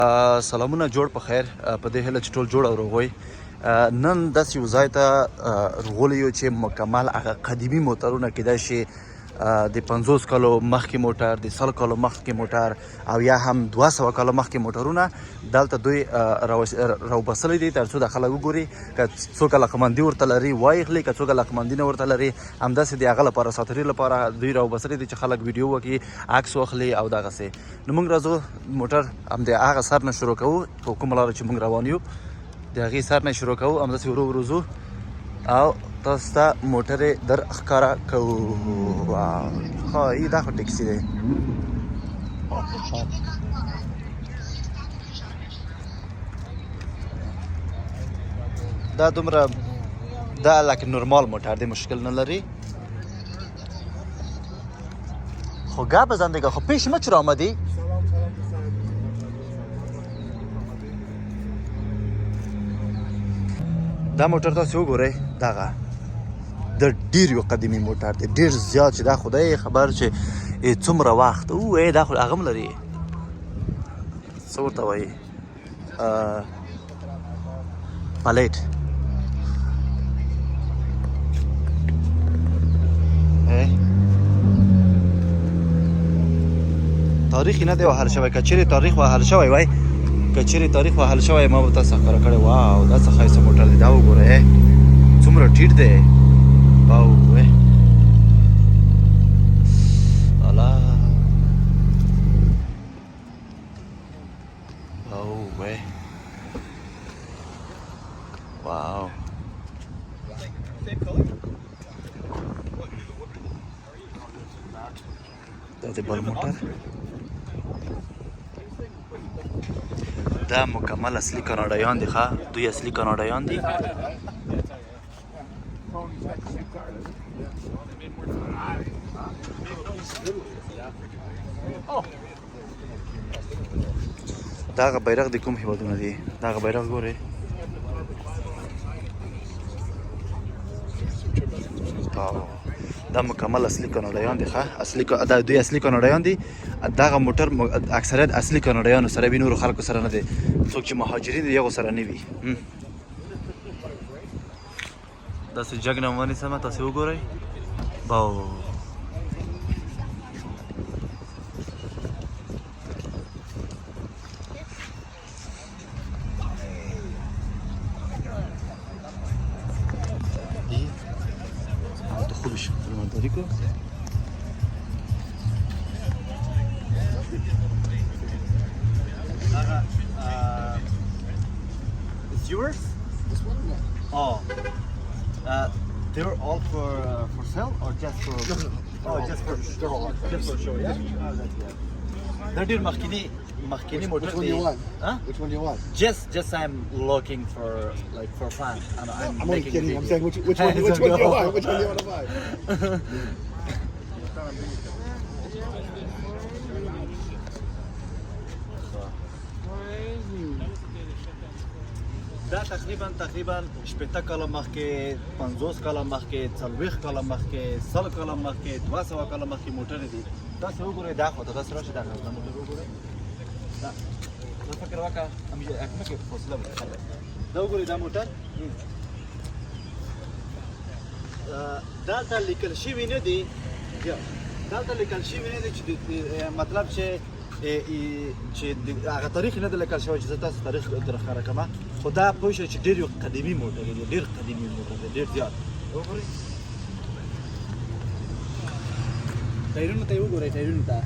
سلامونه جوړ په خیر په دې هله چې ټول جوړ او روغوي نن داسې یو ځای ته راغلی یو چې مکمل هغه قدیمي موټرونه کیدای شي د 50 کالو مخکې موټر د 100 کالو مخکې موټر او یا هم 200 کالو مخکې موټرونه دلته دوی راوبسلی دي تر څو د خلک وګوري که څوک علاقمندي ورته لري وایخلي که څوک علاقمندي نه ورته لري همداسې د هغه لپاره ساتري لپاره دوی راوبسلی دي چې خلک ویډیو وکړي عکس واخلي او دغسې نو موږ راځو موټر هم د هغه سر نه شروع کوو په کومه لاره چې موږ روان یو د هغې سر نه شروع کوو همداسې ورو ورو ځو او تاسو ته موټر در ښکاره کوو ښایي دا خو ټکسي دی دا دومره دا لکه نورمال موټر دی مشکل نه لري خو گاه بزندگی خب پیش ما چرا آمدی؟ دا موټر تاسو وګورئ دغه د ډېر یو قدیمي موټر دی ډېر زیات چې دا خدای خبر چې څومره وخت او دا خو هغه هم لري څه ورته وایي پلیټ تاریخ نه دی وهل شوی که چیرې تاریخ وهل شوی وای که چیرې تاریخ وهل شوی ما به تاسو ښکاره کړی واو دا څه ښایسته موټر دی دا وګورئ څومره ټیټ دی واو الا واو دا د بل موټر دا مکمل اصلي کاناډایان دي ښه دوی اصلي کاناډایان دي دا هغه بیرغ د کوم هیوادونه دي دا هغه بیرغ ګورئ دا مکمل اصلي کاناډایان دي ښه دا دوی اصلي کاناډایان دي دغه موټر اکثریت اصلي کاناډایانو سره وي نورو خلکو سره نه دی څوک چې مهاجرین دي هغو سره نه وي داسې جګ نه ونیسمه تاسې وګورئ باو خوبش المنطقه ديكو it's yours? This one? Yeah. Oh. They're all for sale or just for just for show, yeah? Oh, that's good. They're doing مخکینی موټر Which one do you want? Huh? Which one do you want? Just I'm looking for fun. I'm only making kidding. a I'm video. saying which one do you want? Which one do you want to buy? دا تقریبا شپېته کاله مخکې 50 کاله مخکې 40 کاله مخکې 100 کاله مخکې 200 کاله مخکې موټر دي تاسو وګورئ دا خو تاسو راشئ دا موټر وګورئ دا فکر وکړه همې کې فاصله وکړه دا وګورئ دا موټر دلته لیکل شوي نه دي دلته لیکل شوي نه دي چې مطلب چې هغه تاریخ نه دی لیکل شوی چې زه تاسو تاریخ درښکاره کړم خو دا پوه شئ چې ډېر یو قدیمي موټر دی ډېر قدیمي موټر دی ډېر زیات وګورئ ټایرونو ته یې وګورئ ټایرونو ته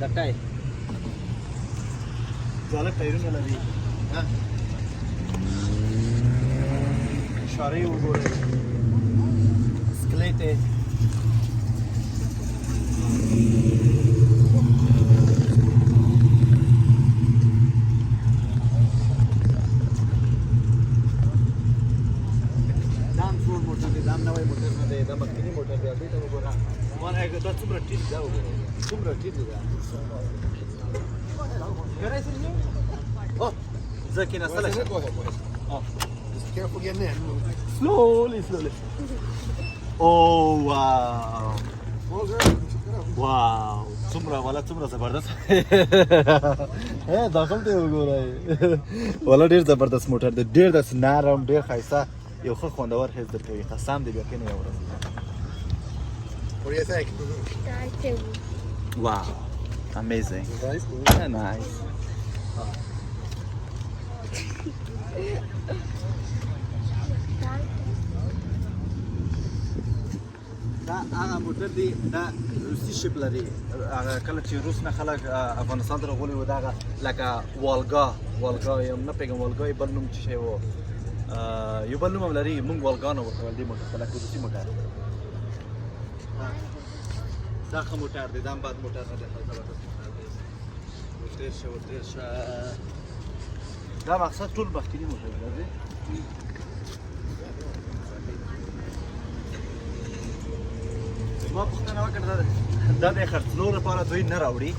دا ټای ځاله ټایرونه لري اشارې وګورئ سکلیټ یې نوی موټر نه دی دا مخکینی موټر دی دې ته وګوره دا څومره ټیټ دی وګوره څومره ټیټ دی زه کېناستلی شم Just careful getting in. slowly oh wow Well, girl, واو څومره والا څومره زبردست هه داخل ته وګورئ ولا ډیر زبردست موټر دی ډیر د نرم ډیر ښایسته یو ښه خوندور حس درکوي قسم دی بیا کنه یو ورځ What do you think? واو amazing Nice. nice دا هغه موټر دی دا روسي شپ لري هغه کله چې روس نه خلک افغانستان ته راغلي وو دا هغه لکه والګا یم نه پیږم والګا یې بل نوم څه شی وو یو بل نوم هم لري مونږ والګا نه ورته ویل دي موټر ته لکه روسي موټر دا ښه موټر دی دا هم بد موټر نه دی ښه زبردست موټر دی ورتېر شه دا مقصد ټول مخکیني موټر دی ما پوښتنه وکړه دا د خرڅلو لپاره دوی نه راوړي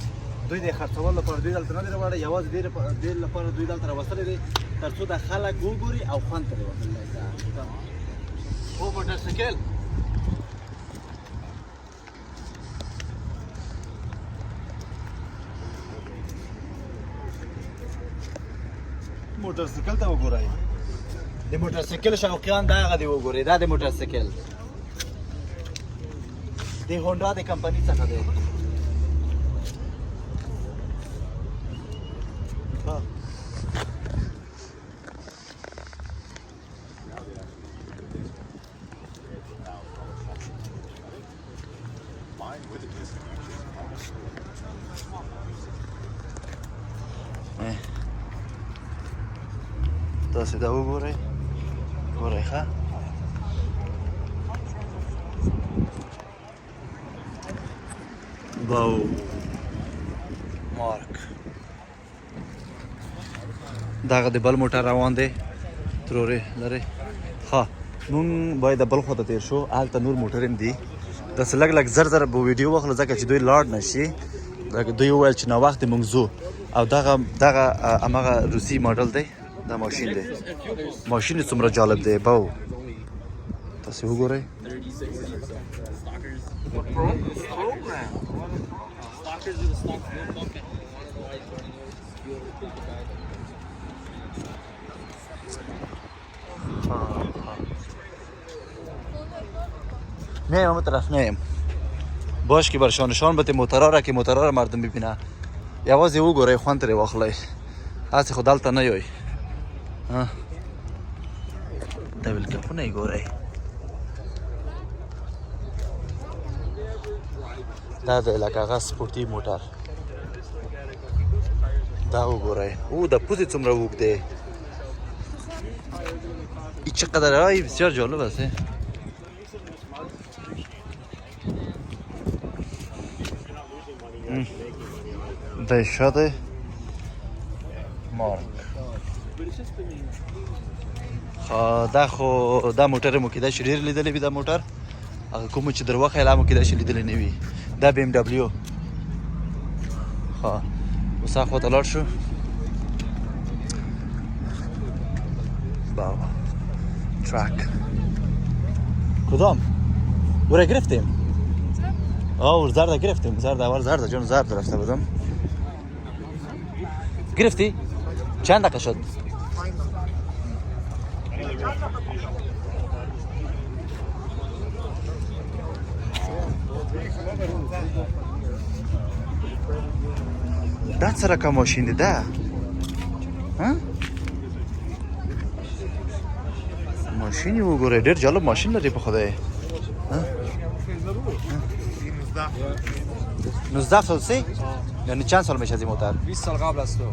دوی د خرڅولو لپاره دوی دلته نه دي راوړی یوازې دې لپاره دوی دلته راوستلی دی تر څو د خلک وګوري او خوند ترې واخلي او موټرسایکل موټرسایکل ته وګورئ د موټرسایکل شوقیان دا هغه دی وګورئ دا د موټرسایکل د هونډا د کمپنۍ څخه دی تاسې دا وګورئ ګورئ ښه باو مارک دغه د بل موټر روان دی ترورې لرې ها مونږ باید د بل خواته تیر شو هلته نور موټر هم دي داسې لږ لږ زر زر به ویډیو واخلو ځکه چې دوی لاړ نه شي دوی وویل چې ناوخته موږ ځو او دغه هماغه روسي ماډل دی دا ماشین دی ماشین یې څومره جالب دی باو تاسې وګورئ میایم اون طرف میایم باش که برشان نشان بده موترها را که موترها را مردم ببینه یوازې وګورئ خوند ترې واخلئ هسې خو دلته نه یوئ دا ویلکپونه یې ګورئ دا د لکه هغه سپورټي موټر دا وګورئ او د پوزې څومره اوږد دی چقدر ای بسیار جالب است دهشت مارک دا موټر مو کېدای شي ډېر لیدلی وي دا موټر هغه کوم چې در وخیل مو کېدای شي لیدلی نه وي دا بي ام ډبلیو اوس هغه خواته لاړ شو بابا تراک کدام ورا گرفتیم زرده گرفتیم زرده اول زرده جان زرد رفته بودم گرفتی؟ چند دقیقه شد؟ دا څه رقم ماشین دی ده؟ ماشین یې وګورئ ډېر جالب ماشین لري په خدای 19 سال سی؟ یعنی چند سال میشه از این موتر؟ 20 سال قبل از تو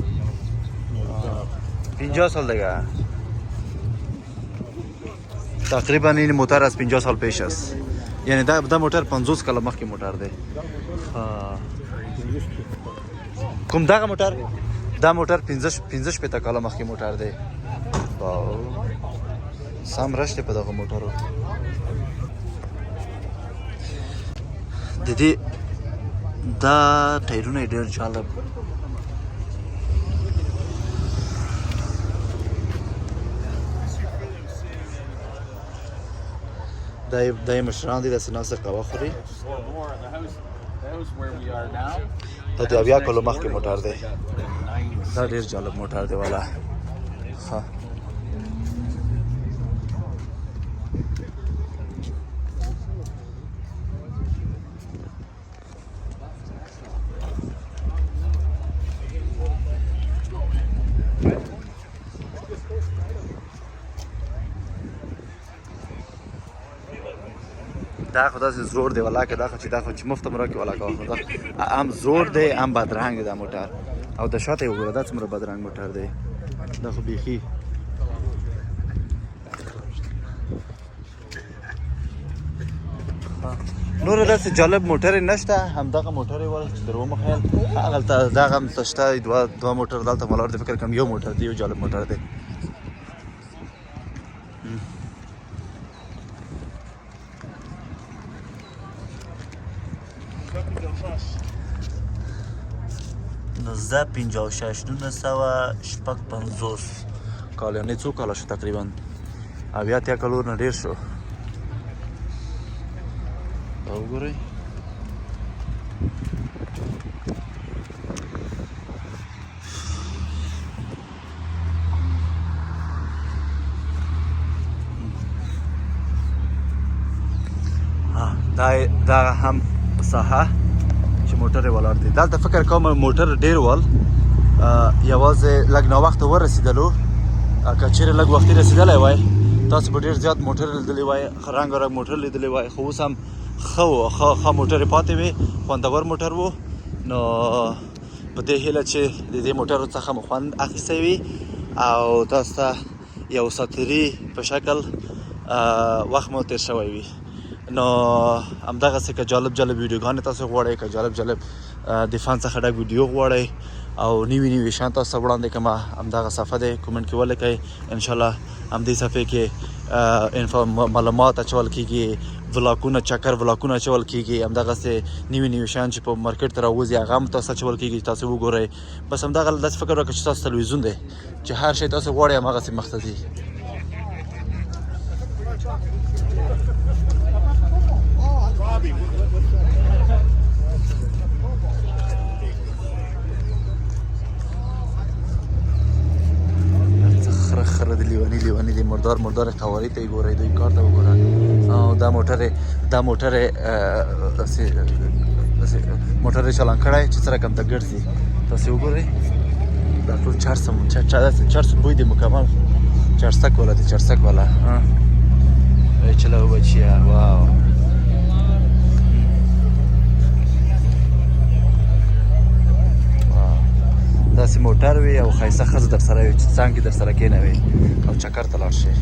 50 سال دیگه تقریبا این موتر از 50 سال پیش است یعنی دا موتر 50 کاله مخکې موتر دی کوم دغه موتر دا موتر 15 پته کاله مخکې موتر دی سم رشته په دغه موټرو د دې دا ټایرونه ډېر جالب دا مشران دي داسې ناست قهوه خوري دا د 70 کالو مخکې موټر دی دا ډېر جالب موټر دی والا ښه دا خو داسې زوړ دی ولاکه دا خو چې مفت هم راکړي ولاکه هم زوړ دی هم بدرنګ دی دا موټر او د شاته یې وګوره دا څومره بدرنګ موټر دی دا خو بیخي نور داسې جالب موټر یې نشته همدغه موټر یې ول چې در ومخیل هغلته دغه هم شته دوه موټر دلته ملار دی فکر کوم یو موټر دی یو جالب موټر دی نو زه 56 1950 کال یعنې څو کاله شو تقریبا اویا اتیا کلور نه ډېر شو دا وګورئ دا هم ساحه چې موټر یې ولاړ دی دلته فکر کوم موټر ډېر ول یوازې لږ ناوخته ورسېدلو که چېرې لږ وختي رسېدلی وای تاسو به ډېر زیات موټر لیدلی وای رنګارنګ موټر لیدلی وای خو اوس هم ښه و ښه موټر یې پاتې وې خوندور موټر و نو په دې هیله چې د دې موټرو څخه مو خوند اخیستی وي او تاسو ته یو ساتیري په شکل وخت مو تېر شوی وي نو همدغسې که جالب ویډیوګانې تاسو غواړئ که جالب د فن څخه ډک ویډیو غواړئ او نوي شیان تاسو ته وړاندې کړم همدغه صفحه دی کومنټ کې ولیکئ انشاءالله همدې صفحې کې معلومات اچول کېږي چکر ولاکونه اچول کېږي همدغسې نوي شیان چې په مارکیټ ته راوځي هغه هم تاسو اچول کېږي تاسو وګورئ بس همدغه داسې فکر وکړئ چې تاسو تلویزیون دی چې هر شی تاسو غواړئ هماغسې مخ ته ځي خره د لیوني دی مردار قوارې ته یې ګورئ دوی کار ته وګوره او دا موټر یې چالان کړی چې څه رقم ته ګرځي تاسې وګورئ دا ټول چرس بوی دی مکمل چرسک والا چلو بچیا واو داسې موټر وي او ښایسته ښځه در سره وي چې څنګ کې در سره کېنوي او چکر ته لاړ شي